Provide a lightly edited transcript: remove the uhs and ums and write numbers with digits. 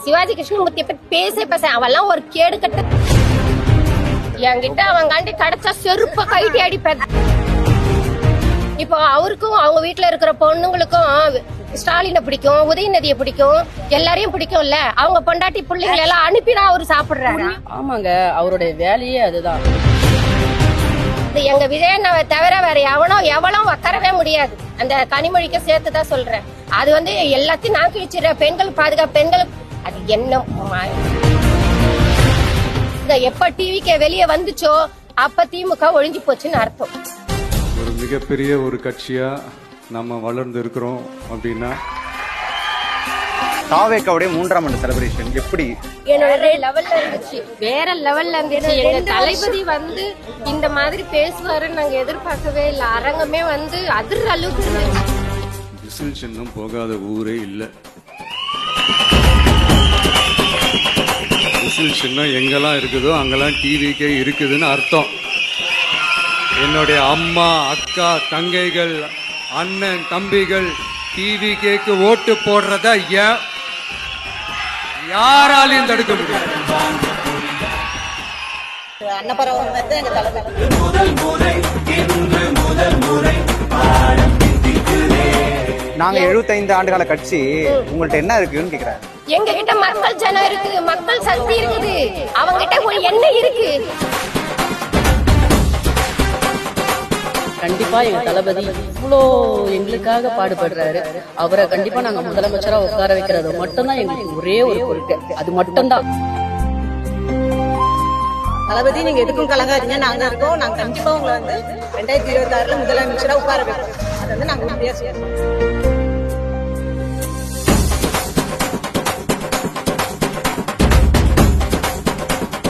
சிவாஜி கிருஷ்ணமூர்த்தியை பத்தி பேச அவெல்லாம் ஒரு கேடு கட்ட. என்கிட்ட அவன் காண்டி கிடைச்சா செருப்ப கைட்டி அடிப்பேன். இப்போ அவருக்கும் அவங்க வீட்டுல இருக்கிற பொண்ணுங்களுக்கும் ஸ்டாலினை பிடிக்கும், உதயநிதியை பிடிக்கும், எல்லாரையும் பிடிக்கும்ல. அவங்க பொண்டாட்டி பிள்ளைங்களை எல்லாம் அனுப்பிதான் அவரு சாப்பிடுறாரு. ஆமாங்க, அவருடைய வேலையே அதுதான். எங்க விஜயண்ணாவை தவிர வேற எவனும் உட்காரவே முடியாது. அந்த கனிமொழிக்க சேர்த்துதான் சொல்றேன். அது எல்லாத்தையும் நான் கிழிச்சிடுற பெண்கள் பாதுகாப்பு, பெண்கள் அது என்ன எப்ப டிவிக்கு வெளியே வந்துச்சோ அப்ப திமுக ஒழிஞ்சு போச்சுன்னு அர்த்தம். ஒரு மிகப்பெரிய ஒரு கட்சியா நம்ம வளர்ந்து இருக்கிறோம் அப்படின்னா தாவேக்காவுடைய 3ஆம் ஆண்டு செலிப்ரேஷன் எப்படி என்னோட லெவல்ல இருந்துச்சு, வேற லெவல்ல இருந்துச்சு. எங்க தளபதி இந்த மாதிரி பேசுவாருன்னு நாங்க எதிர்பார்க்கவே இல்லை. அரங்கமே அதிர்ற அளவுக்கு இருந்துச்சு. விசில் சின்னம் போகாத ஊரே இல்லை. விசில் சின்னம் எங்கெல்லாம் இருக்குதோ அங்கெல்லாம் டிவிக்கே இருக்குதுன்னு அர்த்தம். என்னுடைய அம்மா, அக்கா, தங்கைகள், அண்ணன், தம்பிகள் டிவிக்கு ஓட்டு போடுறத யாராலையும் தடுக்க முடியாது. நாங்க 75 ஆண்டுகால கட்சி, உங்கள்ட்ட என்ன இருக்குன்னு கேக்குறாரு. எங்க கிட்ட மக்கள் ஜனம் இருக்கு, மக்கள் சக்தி இருக்குது. அவங்க கிட்ட என்ன இருக்கு? கண்டிப்பா எங்க தளபதி இவ்வளோ எங்களுக்காக பாடுபடுறாரு. அவரை கண்டிப்பா நாங்க முதலமைச்சரா உட்கார வைக்கிறது மட்டும்தான் எங்களுக்கு ஒரே ஒரு பொருட்டு. அது மட்டும்தான். தளபதி நீங்க எதுக்கும் கலங்காதீங்க, நாங்க இருக்கோம். நாங்க கண்டிப்பா உங்களை 2026 முதலமைச்சரா உட்கார வைப்போம். அது நாங்க உறுதியா செய்யறோம்.